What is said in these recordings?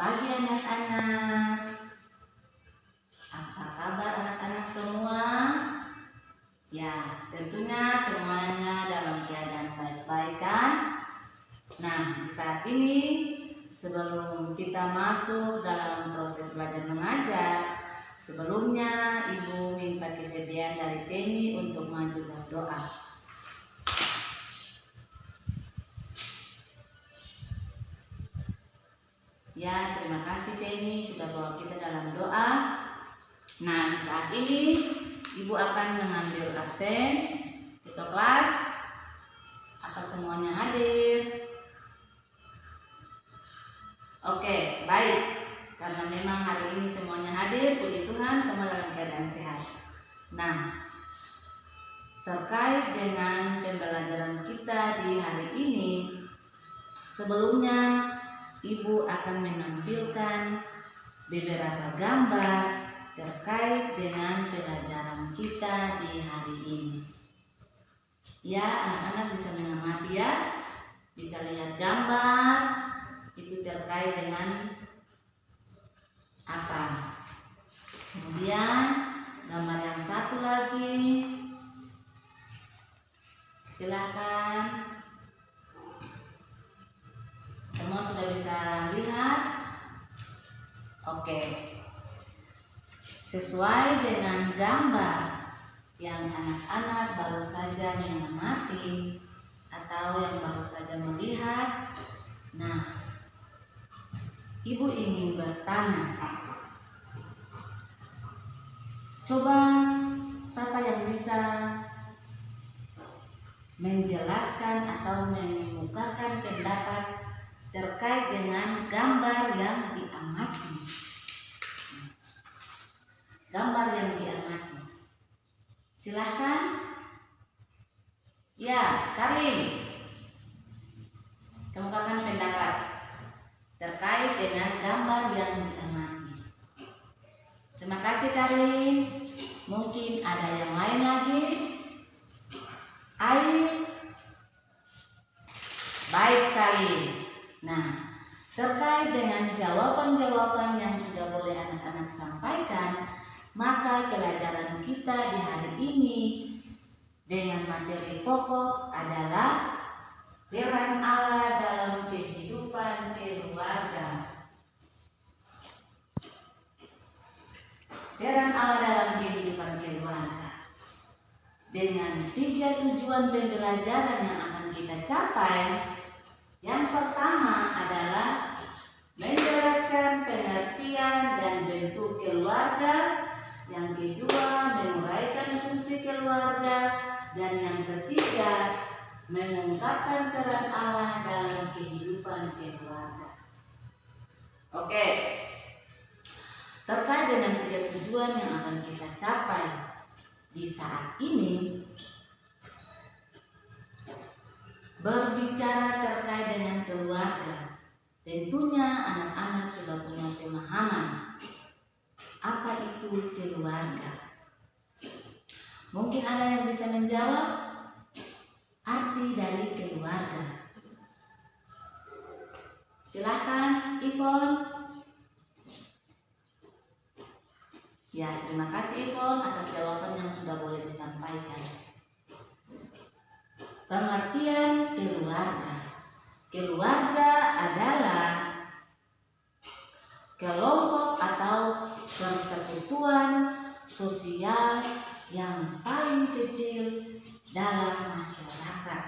pagi anak-anak. Apa kabar anak-anak semua? Ya, tentunya semuanya dalam keadaan baik-baik kan? Nah, saat ini sebelum kita masuk dalam proses belajar mengajar, sebelumnya Ibu minta kesediaan dari Teni untuk maju berdoa. Ya, terima kasih Teni sudah bawa kita dalam doa. Nah, saat ini Ibu akan mengambil absen. Ketua kelas, apa semuanya hadir? Oke, baik. Karena memang hari ini semuanya hadir, puji Tuhan, semua dalam keadaan sehat. Nah, terkait dengan pembelajaran kita di hari ini, sebelumnya Ibu akan menampilkan beberapa gambar terkait dengan pelajaran kita di hari ini. Ya, anak-anak bisa mengamati ya, bisa lihat gambar itu terkait dengan apa. Kemudian gambar yang satu lagi, silakan. Semua sudah bisa lihat? Oke. Sesuai dengan gambar yang anak-anak baru saja mengamati atau yang baru saja melihat, nah, Ibu ingin bertanya. Coba siapa yang bisa menjelaskan atau mengemukakan pendapat terkait dengan gambar yang diamati. Gambar yang diamati. Silahkan. Ya, Karin. Kemukakan pendapat terkait dengan gambar yang diamati. Terima kasih Karin. Mungkin ada yang lain lagi. Air. Baik sekali. Nah, terkait dengan jawaban-jawaban yang sudah boleh anak-anak sampaikan, maka pelajaran kita di hari ini dengan materi pokok adalah peran Allah dalam kehidupan keluarga. Peran Allah dalam kehidupan keluarga. Dengan 3 tujuan pembelajaran yang akan kita capai. Yang pertama adalah menjelaskan pengertian dan bentuk keluarga. Yang kedua, menguraikan fungsi keluarga. Dan yang ketiga, mengungkapkan peran Allah dalam kehidupan keluarga. Oke. Terkait dengan 3 tujuan yang akan kita capai di saat ini, berbicara terkait dengan keluarga, tentunya anak-anak sudah punya pemahaman apa itu keluarga. Mungkin ada yang bisa menjawab arti dari keluarga. Silakan Ipon. Ya, terima kasih Ipon atas jawaban yang sudah boleh disampaikan. Pengertian keluarga. Keluarga adalah kelompok atau persekutuan sosial yang paling kecil dalam masyarakat.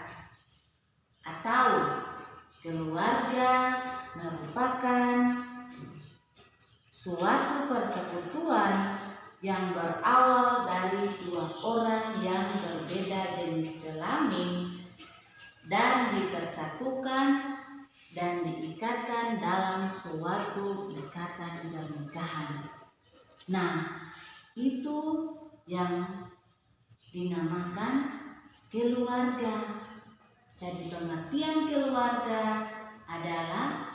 Atau keluarga merupakan suatu persekutuan yang berawal dari 2 orang yang berbeda jenis kelamin dan dipersatukan dan diikatkan dalam suatu ikatan pernikahan. Nah, itu yang dinamakan keluarga. Jadi pengertian keluarga adalah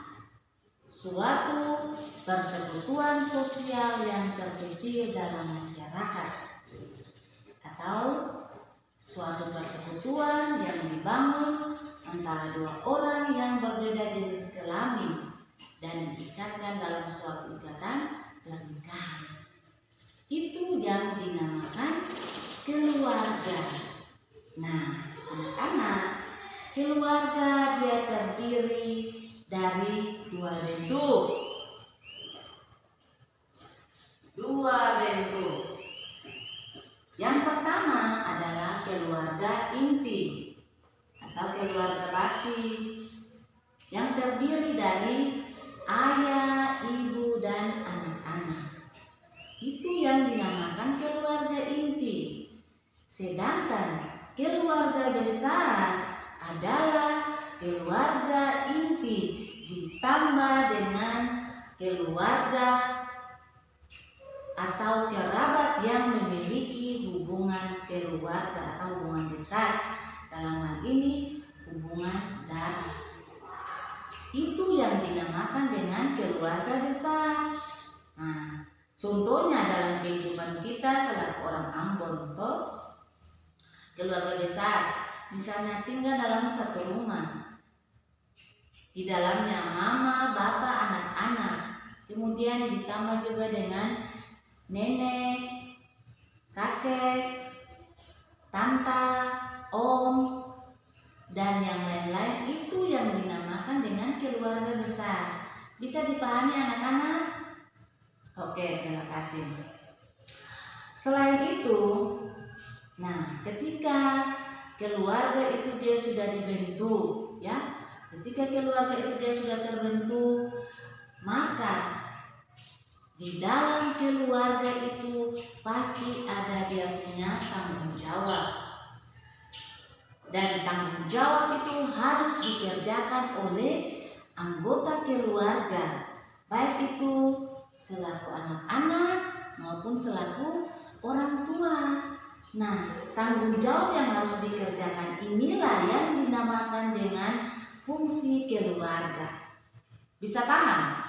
suatu persekutuan sosial yang terkecil dalam masyarakat, atau suatu persekutuan yang dibangun antara 2 orang yang berbeda jenis kelamin dan diikatkan dalam suatu ikatan pernikahan. Itu yang dinamakan keluarga. Nah, anak-anak, keluarga dia terdiri dari dua bentuk. Yang pertama adalah keluarga inti atau keluarga bakti yang terdiri dari ayah, ibu, dan anak-anak. Itu yang dinamakan keluarga inti. Sedangkan keluarga besar adalah keluarga inti ditambah dengan keluarga atau kerabat yang memiliki hubungan keluarga atau hubungan dekat, dalam hal ini hubungan darah. Itu yang dinamakan dengan keluarga besar. Nah, contohnya dalam kehidupan kita selaku orang Ambon, keluarga besar, misalnya tinggal dalam satu rumah, di dalamnya mama, bapak, anak-anak, kemudian ditambah juga dengan nenek, kakek, tante, om, dan yang lain-lain. Itu yang dinamakan dengan keluarga besar. Bisa dipahami anak-anak? Oke, terima kasih. Selain itu, nah, ketika keluarga itu dia sudah dibentuk, ya, ketika keluarga itu dia sudah terbentuk, maka di dalam keluarga itu pasti ada dia punya tanggung jawab. Dan tanggung jawab itu harus dikerjakan oleh anggota keluarga, baik itu selaku anak-anak maupun selaku orang tua. Nah, tanggung jawab yang harus dikerjakan inilah yang dinamakan dengan fungsi keluarga. Bisa paham?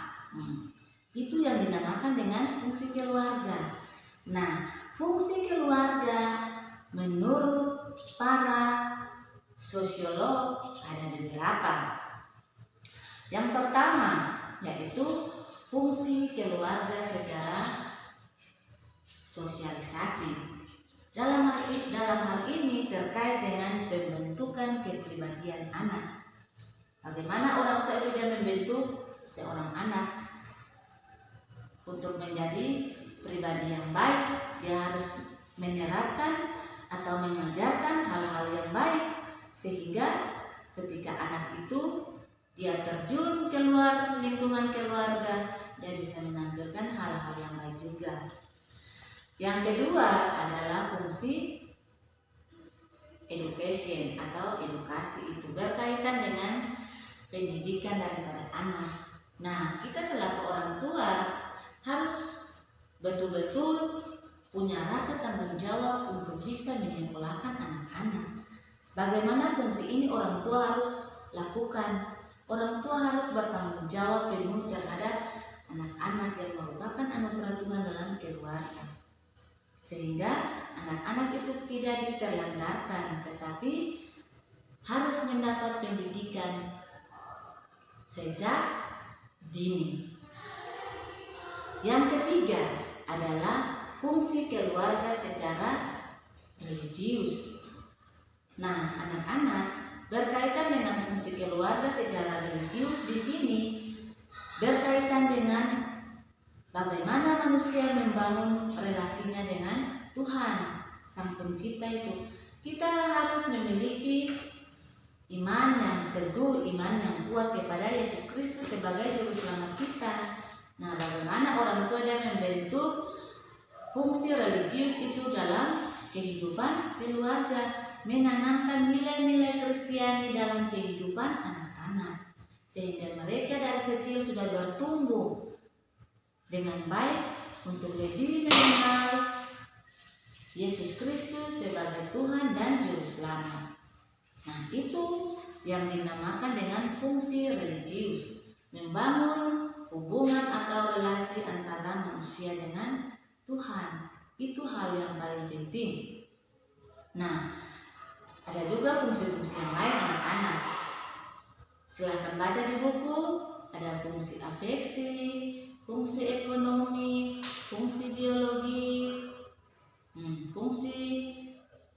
Itu yang dinamakan dengan fungsi keluarga. Nah, fungsi keluarga menurut para sosiolog ada beberapa. Yang pertama yaitu fungsi keluarga secara sosialisasi. Dalam hal ini terkait dengan pembentukan kepribadian anak. Bagaimana orang tua itu dia membentuk seorang anak untuk menjadi pribadi yang baik, dia harus menerapkan atau mengajarkan hal-hal yang baik, sehingga ketika anak itu dia terjun keluar lingkungan keluarga, dia bisa menampilkan hal-hal yang baik juga. Yang kedua adalah fungsi education atau edukasi, itu berkaitan dengan pendidikan daripada anak. Nah, kita selaku orang tua harus betul-betul punya rasa tanggung jawab untuk bisa menyekolahkan anak-anak. Bagaimana fungsi ini orang tua harus lakukan? Orang tua harus bertanggung jawab penuh terhadap anak-anak yang merupakan anugerah Tuhan dalam keluarga, sehingga anak-anak itu tidak diterlantarkan, tetapi harus mendapat pendidikan sejak dini. Yang ketiga adalah fungsi keluarga secara religius. Nah, anak-anak, berkaitan dengan fungsi keluarga secara religius di sini berkaitan dengan bagaimana manusia membangun relasinya dengan Tuhan, Sang Pencipta itu. Kita harus memiliki iman yang teguh, iman yang kuat kepada Yesus Kristus sebagai juru selamat kita. Nah, bagaimana orang tua dan membentuk fungsi religius itu dalam kehidupan keluarga, menanamkan nilai-nilai Kristiani dalam kehidupan anak-anak, sehingga mereka dari kecil sudah bertumbuh dengan baik untuk lebih mengenal Yesus Kristus sebagai Tuhan dan Juru Selamat. Nah, itu yang dinamakan dengan fungsi religius, membangun hubungan atau relasi antara manusia dengan Tuhan. Itu hal yang paling penting. Nah, ada juga fungsi-fungsi yang lain anak-anak. Silahkan baca di buku ada fungsi afeksi, fungsi ekonomi, fungsi biologis, fungsi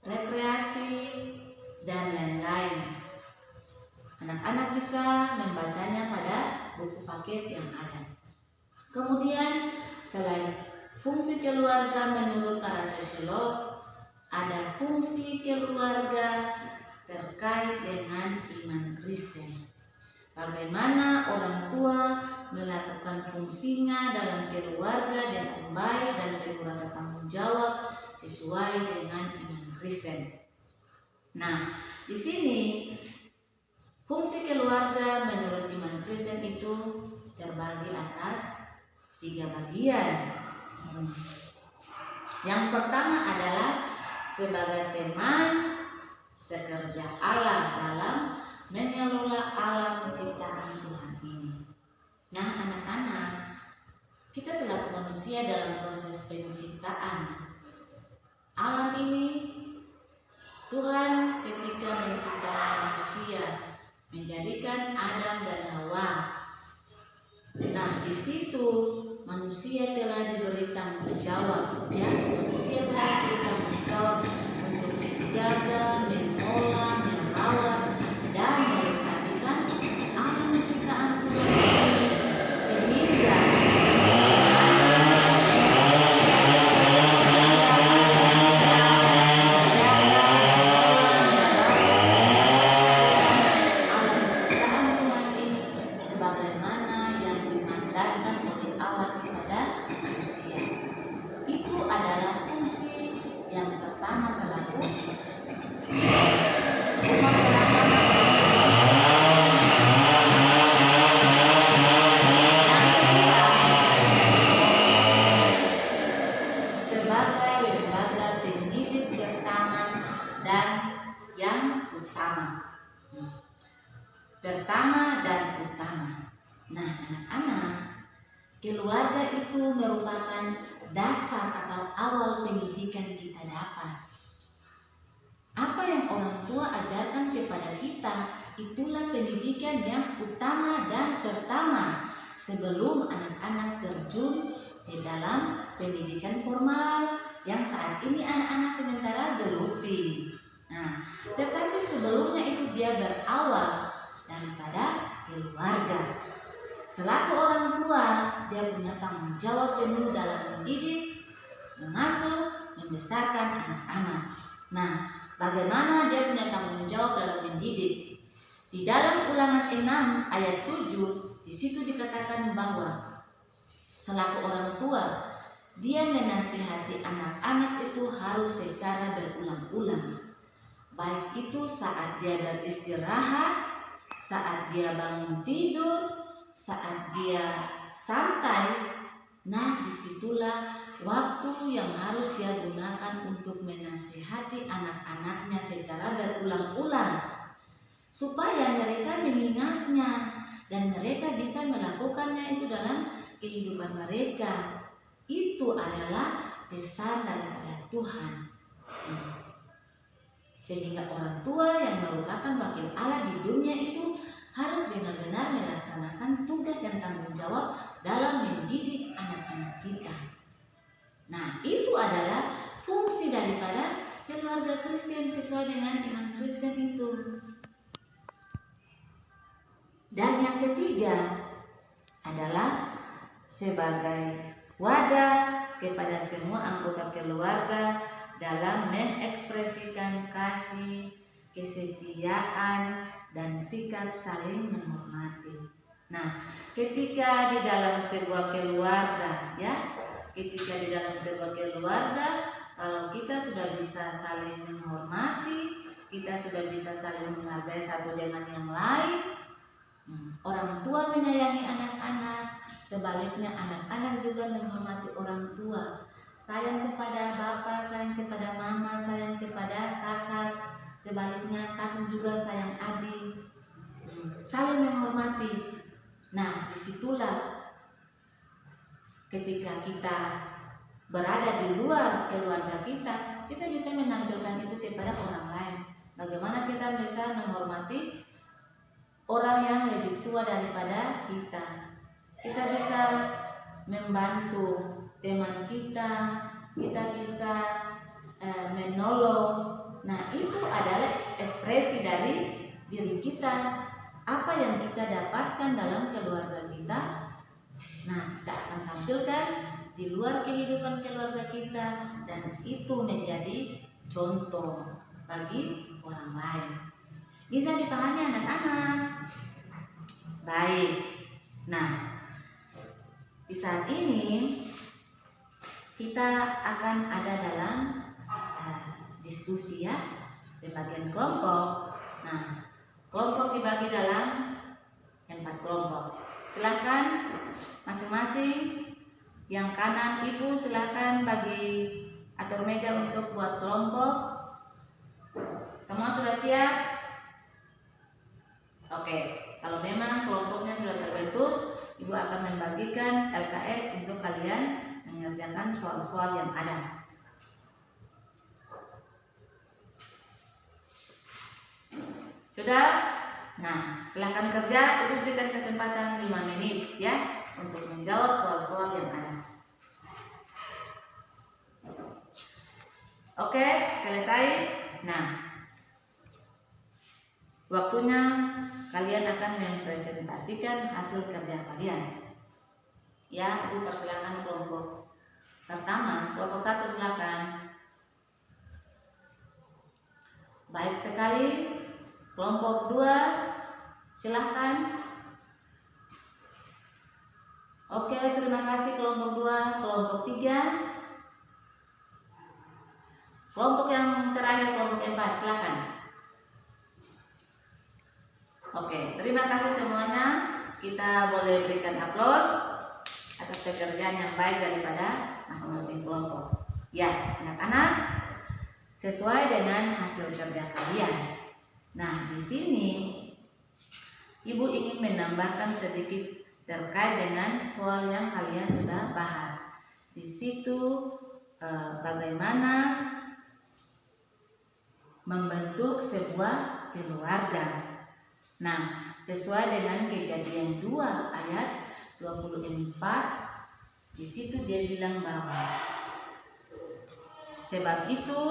rekreasi, dan lain-lain. Anak-anak bisa membacanya pada buku paket yang ada. Kemudian selain fungsi keluarga menurut para sosiolog, ada fungsi keluarga terkait dengan iman Kristen. Bagaimana orang tua melakukan fungsinya dalam keluarga dengan baik dan penuh rasa tanggung jawab sesuai dengan iman Kristen. Nah, di sini fungsi keluarga menurut iman Kristen itu terbagi atas 3 bagian. Yang pertama adalah sebagai teman sekerja Allah dalam mengelola alam ciptaan Tuhan ini. Nah, anak-anak, kita selaku manusia dalam proses penciptaan alam ini, Tuhan ketika menciptakan manusia, menjadikan Adam dan Hawa. Nah, di situ manusia telah diberi tanggung jawab, ya. Manusia telah diberi tanggung jawab untuk menjaga, mengelola, merawat, dan melestarikan alam ciptaan Tuhan ini sehingga keluarga itu merupakan dasar atau awal pendidikan kita dapat. Apa yang orang tua ajarkan kepada kita, itulah pendidikan yang utama dan pertama sebelum anak-anak terjun ke dalam pendidikan formal yang saat ini anak-anak sementara geluti. Nah, tetapi sebelumnya itu dia berawal daripada keluarga. Selaku orang tua, dia punya tanggung jawab penuh dalam mendidik, mengasuh, membesarkan anak-anak. Nah, bagaimana dia punya tanggung jawab dalam mendidik? Di dalam Ulangan 6 ayat 7, di situ dikatakan bahwa selaku orang tua, dia menasihati anak-anak itu harus secara berulang-ulang. Baik itu saat dia beristirahat, saat dia bangun tidur, saat dia santai. Nah, disitulah waktu yang harus dia gunakan untuk menasihati anak-anaknya secara berulang-ulang supaya mereka mengingatnya dan mereka bisa melakukannya itu dalam kehidupan mereka. Itu adalah pesan daripada Tuhan. Sehingga orang tua yang merupakan wakil Allah di dunia itu harus benar-benar melaksanakan tugas dan tanggung jawab dalam mendidik anak-anak kita. Nah, itu adalah fungsi daripada keluarga Kristen sesuai dengan iman Kristen itu. Dan yang ketiga adalah sebagai wadah kepada semua anggota keluarga dalam mengekspresikan kasih, kesetiaan, dan sikap saling menghormati. Nah, ketika di dalam sebuah keluarga, kalau kita sudah bisa saling menghormati, kita sudah bisa saling menghargai satu dengan yang lain, orang tua menyayangi anak-anak, sebaliknya anak-anak juga menghormati orang tua. Sayang kepada bapak, sayang kepada mama, sayang kepada kakak, sebaliknya kakak juga sayang adik, saling menghormati. Nah, disitulah ketika kita berada di luar keluarga kita bisa menampilkan itu kepada orang lain. Bagaimana kita bisa menghormati orang yang lebih tua daripada kita. Kita bisa membantu teman kita, kita bisa menolong. Nah, itu adalah ekspresi dari diri kita. Apa yang kita dapatkan dalam keluarga kita, nah kita akan tampilkan di luar kehidupan keluarga kita, dan itu menjadi contoh bagi orang lain. Bisa dipahami anak-anak? Baik. Nah, di saat ini kita akan ada dalam diskusi ya, pembagian kelompok. Nah, kelompok dibagi dalam 4 kelompok. Silahkan masing-masing, yang kanan ibu silahkan bagi atur meja untuk buat kelompok. Semua sudah siap? Oke, kalau memang kelompoknya sudah terbentuk, ibu akan membagikan LKS untuk kalian mengerjakan soal-soal yang ada. Sudah? Nah, silahkan kerja. Ibu berikan kesempatan 5 menit ya untuk menjawab soal-soal yang ada. Oke, selesai. Nah, waktunya kalian akan mempresentasikan hasil kerja kalian. Ya, ibu persilakan kelompok pertama, kelompok 1 silakan. Baik sekali. Kelompok 2 silahkan. Oke, terima kasih kelompok 2. Kelompok 3. Kelompok yang terakhir, kelompok 4 silahkan. Oke, terima kasih semuanya. Kita boleh berikan aplaus atas pekerjaan yang baik daripada masing-masing kelompok. Ya, anak-anak, sesuai dengan hasil kerja kalian. Nah, di sini ibu ingin menambahkan sedikit terkait dengan soal yang kalian sudah bahas. Di situ bagaimana membentuk sebuah keluarga. Nah, sesuai dengan Kejadian 2 ayat 24, di situ dia bilang bahwa sebab itu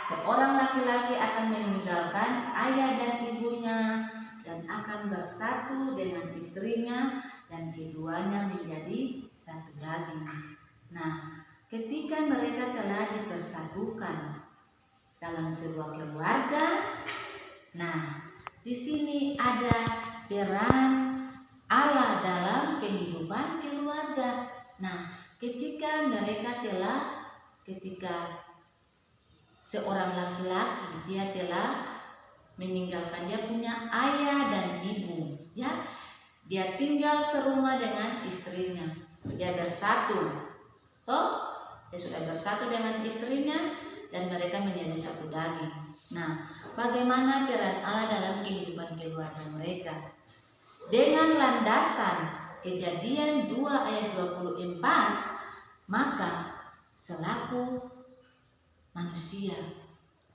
seorang laki-laki akan meninggalkan ayah dan ibunya dan akan bersatu dengan istrinya, dan keduanya menjadi satu daging. Nah, ketika mereka telah dipersatukan dalam sebuah keluarga, nah di sini ada peran Allah dalam kehidupan keluarga. Nah, ketika seorang laki-laki dia telah meninggalkan, dia punya ayah dan ibu, ya, dia tinggal serumah dengan istrinya, dia bersatu, dia sudah bersatu dengan istrinya dan mereka menjadi satu daging. Nah, bagaimana peran Allah dalam kehidupan keluarga mereka? Dengan landasan Kejadian 2 ayat 24, maka selaku manusia,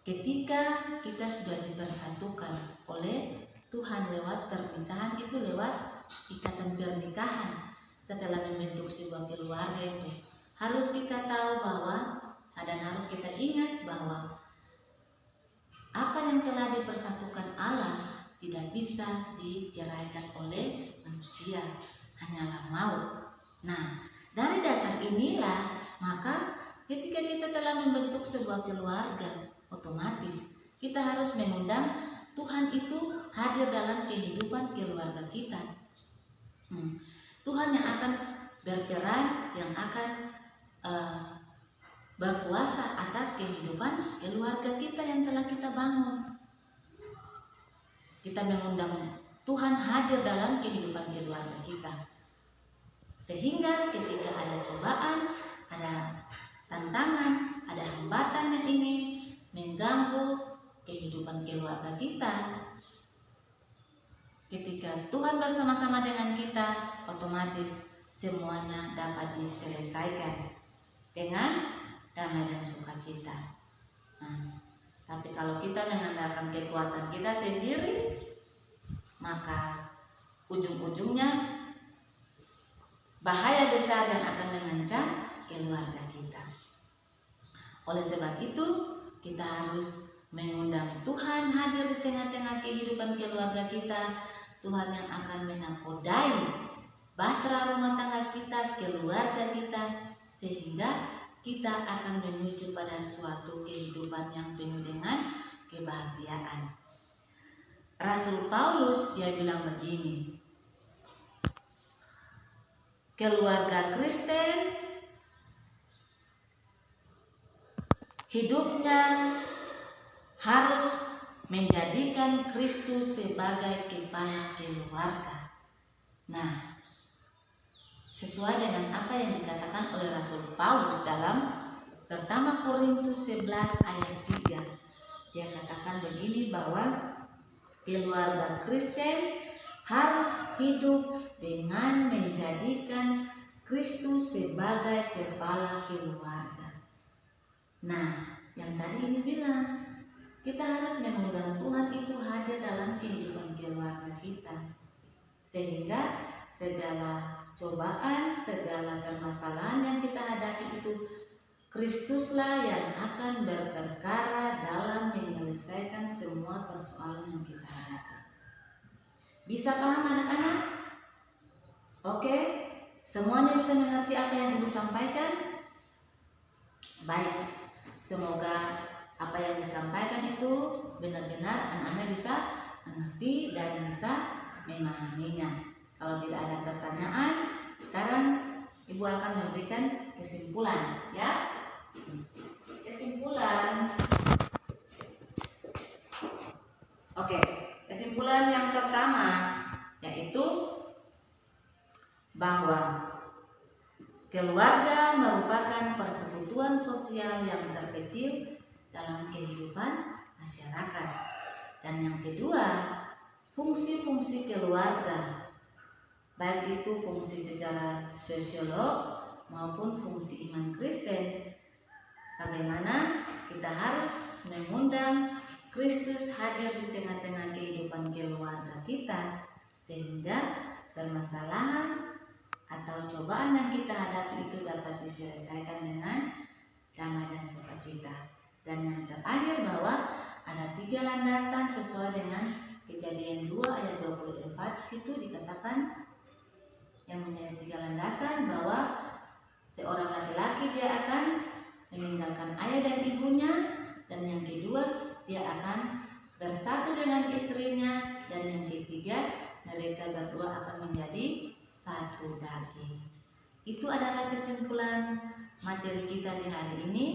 ketika kita sudah dipersatukan oleh Tuhan lewat pernikahan, itu lewat ikatan pernikahan, kita telah membentuk sebuah keluarga. Itu harus kita tahu bahwa, dan harus kita ingat bahwa apa yang telah dipersatukan Allah tidak bisa diceraikan oleh manusia, hanyalah maut. Nah, dari dasar inilah, maka ketika kita telah membentuk sebuah keluarga, otomatis kita harus mengundang Tuhan itu hadir dalam kehidupan keluarga kita. Tuhan yang akan berperan, yang akan berkuasa atas kehidupan keluarga kita yang telah kita bangun. Kita mengundang Tuhan hadir dalam kehidupan keluarga kita, sehingga ketika ada cobaan, ada tantangan, ada hambatan yang ingin mengganggu kehidupan keluarga kita, ketika Tuhan bersama-sama dengan kita, otomatis semuanya dapat diselesaikan dengan damai dan sukacita. Nah, tapi kalau kita mengandalkan kekuatan kita sendiri, maka ujung-ujungnya bahaya besar yang akan mengancam keluarga kita. Oleh sebab itu, kita harus mengundang Tuhan hadir di tengah-tengah kehidupan keluarga kita. Tuhan yang akan menakodai bahtera rumah tangga kita, keluarga kita, sehingga kita akan menuju pada suatu kehidupan yang penuh dengan kebahagiaan. Rasul Paulus dia bilang begini, keluarga Kristen hidupnya harus menjadikan Kristus sebagai kepala keluarga. Nah, sesuai dengan apa yang dikatakan oleh Rasul Paulus dalam pertama Korintus 11 ayat 3. Dia katakan begini bahwa keluarga Kristen harus hidup dengan menjadikan Kristus sebagai kepala keluarga. Nah, yang tadi ini bilang, kita harus mengundang Tuhan itu hadir dalam kehidupan keluarga kita, sehingga segala cobaan, segala permasalahan yang kita hadapi itu Kristuslah yang akan berperkara dalam menyelesaikan semua persoalan yang kita hadapi. Bisa paham anak-anak? Oke, semuanya bisa mengerti apa yang Ibu sampaikan? Baik, semoga apa yang disampaikan itu benar-benar anak-anak bisa mengerti dan bisa memahaminya. Kalau tidak ada pertanyaan, sekarang Ibu akan memberikan kesimpulan, ya. Kesimpulan. Oke, kesimpulan yang pertama yaitu bahwa keluarga merupakan persekutuan sosial yang terkecil dalam kehidupan masyarakat. Dan yang kedua, fungsi-fungsi keluarga, baik itu fungsi secara sosiolog maupun fungsi iman Kristen. Bagaimana kita harus mengundang Kristus hadir di tengah-tengah kehidupan keluarga kita, sehingga permasalahan atau cobaan yang kita hadapi itu dapat diselesaikan dengan damai dan sukacita. Dan yang terakhir bahwa ada 3 landasan sesuai dengan Kejadian 2 ayat 24. Situ dikatakan yang menjadi 3 landasan bahwa seorang laki-laki dia akan meninggalkan ayah dan ibunya, dan yang kedua dia akan bersatu dengan istrinya, dan yang ketiga mereka berdua akan menjadi satu daging. Itu adalah kesimpulan materi kita di hari ini.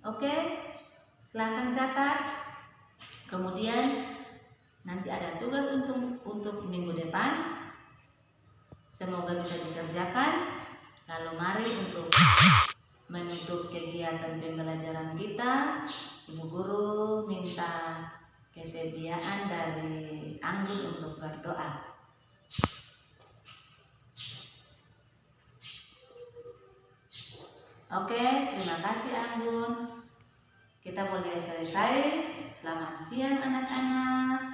Oke, silakan catat. Kemudian nanti ada tugas untuk minggu depan. Semoga bisa dikerjakan. Lalu mari untuk menutup kegiatan pembelajaran kita, Ibu Guru minta kesediaan dari Anggun untuk berdoa. Oke, terima kasih Anggun. Kita boleh selesai. Selamat siang anak-anak.